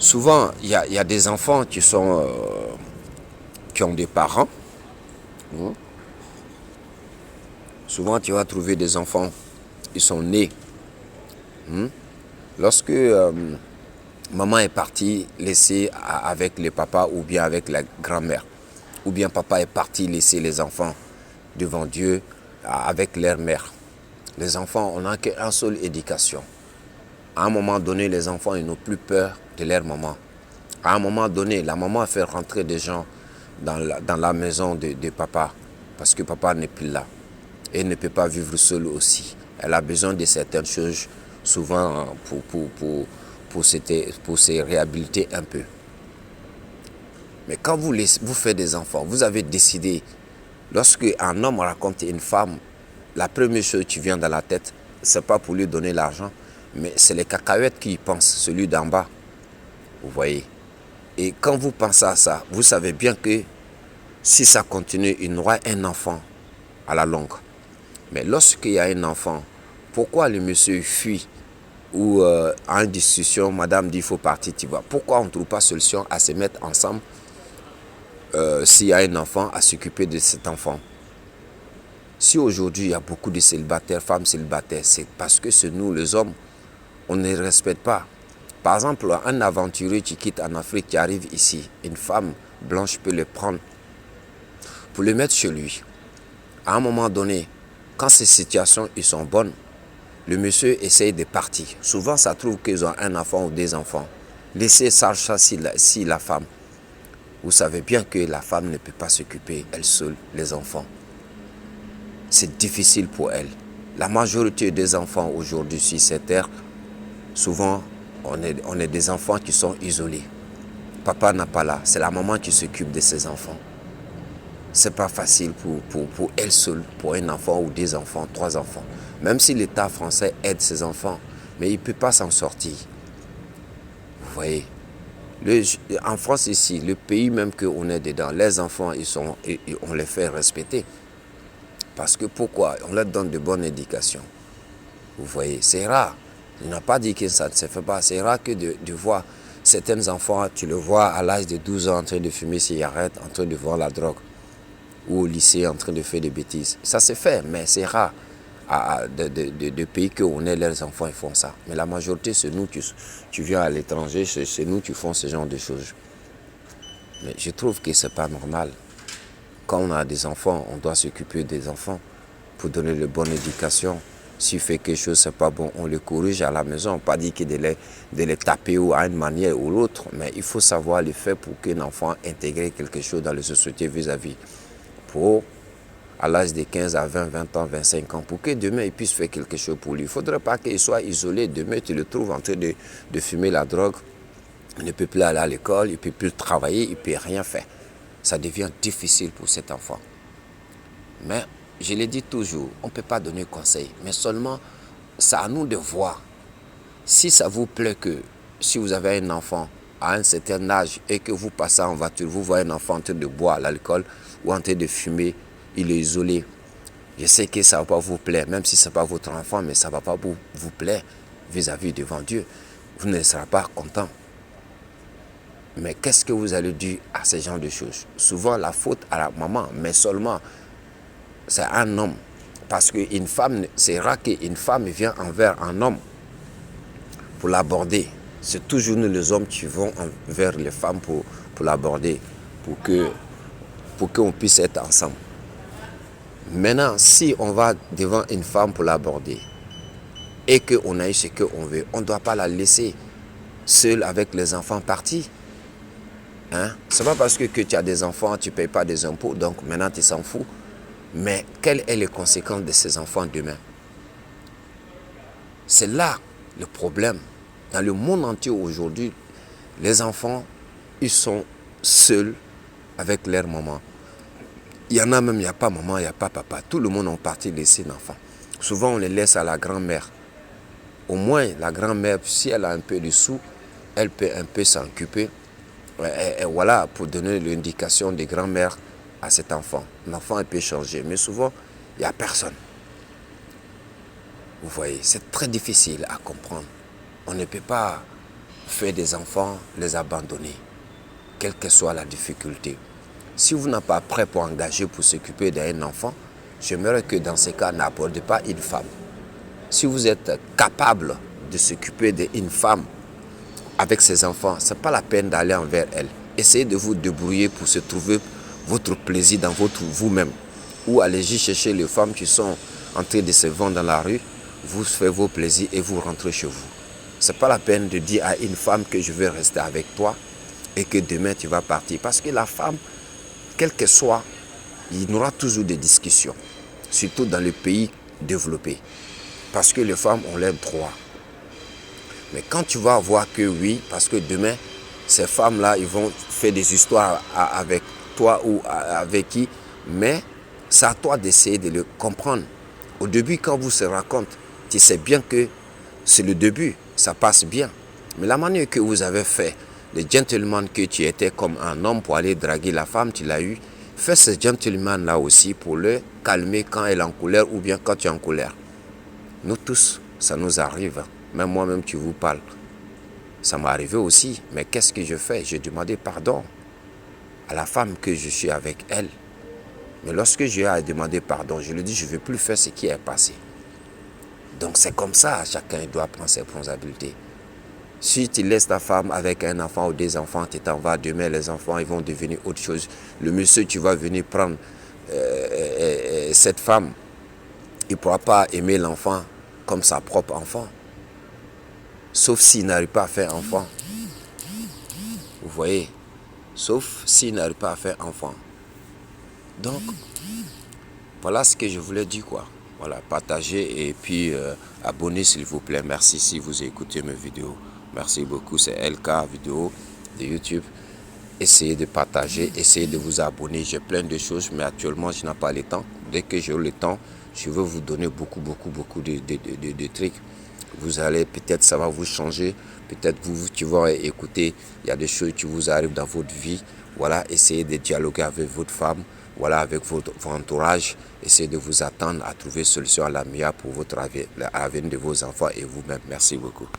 Souvent, il y a des enfants qui ont des parents. Hein. Souvent, tu vas trouver des enfants, ils sont nés. Hein. Lorsque maman est partie laisser avec le papa ou bien avec la grand-mère, ou bien papa est parti laisser les enfants devant Dieu avec leur mère. Les enfants, on n'a qu'une seule éducation. À un moment donné, les enfants, ils n'ont plus peur de leur maman. À un moment donné, la maman fait rentrer des gens dans la maison de papa, parce que papa n'est plus là. Et elle ne peut pas vivre seule aussi. Elle a besoin de certaines choses, souvent pour se réhabiliter un peu. Mais quand vous faites des enfants, vous avez décidé, lorsque un homme raconte à une femme, la première chose qui vient dans la tête, ce n'est pas pour lui donner l'argent, mais c'est les cacahuètes qui y pensent, celui d'en bas. Vous voyez. Et quand vous pensez à ça, vous savez bien que si ça continue, il y aura un enfant à la longue. Mais lorsqu'il y a un enfant, pourquoi le monsieur fuit ou en discussion, madame dit il faut partir, tu vois. Pourquoi on ne trouve pas solution à se mettre ensemble s'il y a un enfant, à s'occuper de cet enfant? Si aujourd'hui il y a beaucoup de célibataires, femmes célibataires, c'est parce que c'est nous les hommes, on ne respecte pas. Par exemple, un aventurier qui quitte en Afrique, qui arrive ici, une femme blanche peut le prendre pour le mettre chez lui. À un moment donné, quand ces situations ils sont bonnes, le monsieur essaye de partir. Souvent, ça trouve qu'ils ont un enfant ou des enfants. Laissez ça si la femme. Vous savez bien que la femme ne peut pas s'occuper, elle seule, les enfants. C'est difficile pour elle. La majorité des enfants aujourd'hui sur cette terre, souvent, on est des enfants qui sont isolés. Papa n'est pas là, c'est la maman qui s'occupe de ses enfants. C'est pas facile pour elle seule, pour un enfant ou des enfants, 3 enfants. Même si l'État français aide ses enfants, mais il ne peut pas s'en sortir. Vous voyez, en France ici, le pays même qu'on est dedans, les enfants, on les fait respecter. Parce que pourquoi? On leur donne de bonnes éducations. Vous voyez, c'est rare. Je n'ai pas dit que ça ne se fait pas. C'est rare que de voir certains enfants, tu le vois à l'âge de 12 ans en train de fumer cigarette, en train de voir la drogue. Ou au lycée en train de faire des bêtises. Ça se fait, mais c'est rare. De pays où on est, les enfants ils font ça. Mais la majorité, c'est nous, tu viens à l'étranger, c'est nous qui font ce genre de choses. Mais je trouve que ce n'est pas normal. Quand on a des enfants, on doit s'occuper des enfants pour donner de bonne éducation. S'il fait quelque chose, ce n'est pas bon, on le corrige à la maison. Pas dire que de les taper ou à une manière ou l'autre, mais il faut savoir le faire pour qu'un enfant intègre quelque chose dans la société vis-à-vis. Pour, à l'âge de 15 à 20, 20 ans, 25 ans, pour que demain il puisse faire quelque chose pour lui. Il ne faudrait pas qu'il soit isolé. Demain, tu le trouves en train de fumer la drogue. Il ne peut plus aller à l'école, il ne peut plus travailler, il ne peut rien faire. Ça devient difficile pour cet enfant. Mais, je l'ai dit toujours, on ne peut pas donner conseil. Mais seulement, c'est à nous de voir. Si ça vous plaît que, si vous avez un enfant à un certain âge et que vous passez en voiture, vous voyez un enfant en train de boire à l'alcool ou en train de fumer, il est isolé. Je sais que ça ne va pas vous plaire, même si ce n'est pas votre enfant, mais ça ne va pas vous plaire vis-à-vis devant Dieu. Vous ne serez pas content. Mais qu'est-ce que vous allez dire à ce genre de choses? Souvent, la faute à la maman, mais seulement, c'est un homme. Parce qu'une femme, c'est rare qu'une femme vienne envers un homme pour l'aborder. C'est toujours nous les hommes qui vont vers les femmes pour l'aborder, pour qu'on puisse être ensemble. Maintenant, si on va devant une femme pour l'aborder et qu'on a eu ce qu'on veut, on ne doit pas la laisser seule avec les enfants partis. Hein? Ce n'est pas parce que tu as des enfants, tu ne payes pas des impôts, donc maintenant tu s'en fous. Mais quelles sont les conséquences de ces enfants demain? C'est là le problème. Dans le monde entier aujourd'hui, les enfants, ils sont seuls avec leur maman. Il y en a même, il n'y a pas maman, il n'y a pas papa. Tout le monde est parti laisser l'enfant. Souvent, on les laisse à la grand-mère. Au moins, la grand-mère, si elle a un peu de sous, elle peut un peu s'en occuper. Et voilà, pour donner l'indication de grand-mère à cet enfant. L'enfant, il peut changer. Mais souvent, il n'y a personne. Vous voyez, c'est très difficile à comprendre. On ne peut pas faire des enfants, les abandonner, quelle que soit la difficulté. Si vous n'êtes pas prêt pour engager, pour s'occuper d'un enfant, j'aimerais que dans ces cas, n'abordez pas une femme. Si vous êtes capable de s'occuper d'une femme avec ses enfants, ce n'est pas la peine d'aller envers elle. Essayez de vous débrouiller pour se trouver votre plaisir dans vous-même. Ou allez-y chercher les femmes qui sont en train de se vendre dans la rue, vous faites vos plaisirs et vous rentrez chez vous. Ce n'est pas la peine de dire à une femme que je vais rester avec toi et que demain tu vas partir. Parce que la femme, quel que soit, il y aura toujours des discussions, surtout dans les pays développés. Parce que les femmes ont leurs droits. Mais quand tu vas voir que oui, parce que demain, ces femmes-là, ils vont faire des histoires avec toi ou avec qui, mais c'est à toi d'essayer de le comprendre. Au début, quand vous se racontez, tu sais bien que c'est le début, ça passe bien. Mais la manière que vous avez fait, le gentleman que tu étais comme un homme pour aller draguer la femme, tu l'as eu, fais ce gentleman-là aussi pour le calmer quand elle est en colère ou bien quand tu es en colère. Nous tous, ça nous arrive. Même moi-même, tu vous parles. Ça m'est arrivé aussi. Mais qu'est-ce que je fais? J'ai demandé pardon à la femme que je suis avec elle. Mais lorsque je lui ai demandé pardon, je lui ai dit, je ne veux plus faire ce qui est passé. Donc c'est comme ça, chacun doit prendre ses responsabilités. Si tu laisses ta femme avec un enfant ou des enfants, tu t'en vas, demain les enfants ils vont devenir autre chose. Le monsieur, tu vas venir prendre cette femme, il ne pourra pas aimer l'enfant comme sa propre enfant. Sauf s'il n'arrive pas à faire enfant. Vous voyez? Sauf s'il n'arrive pas à faire enfant. Donc, voilà ce que je voulais dire, quoi. Voilà, partagez et puis abonnez s'il vous plaît. Merci si vous écoutez mes vidéos. Merci beaucoup, c'est LK Vidéo de YouTube. Essayez de partager, essayez de vous abonner. J'ai plein de choses, mais actuellement, je n'ai pas le temps. Dès que j'ai le temps, je veux vous donner beaucoup de trucs. Vous allez, peut-être ça va vous changer. Peut-être vous, tu vas écouter, il y a des choses qui vous arrivent dans votre vie. Voilà, essayez de dialoguer avec votre femme. Voilà, avec votre entourage, essayez de vous attendre à trouver une solution à la meilleure pour votre avenir de vos enfants et vous-même. Merci beaucoup.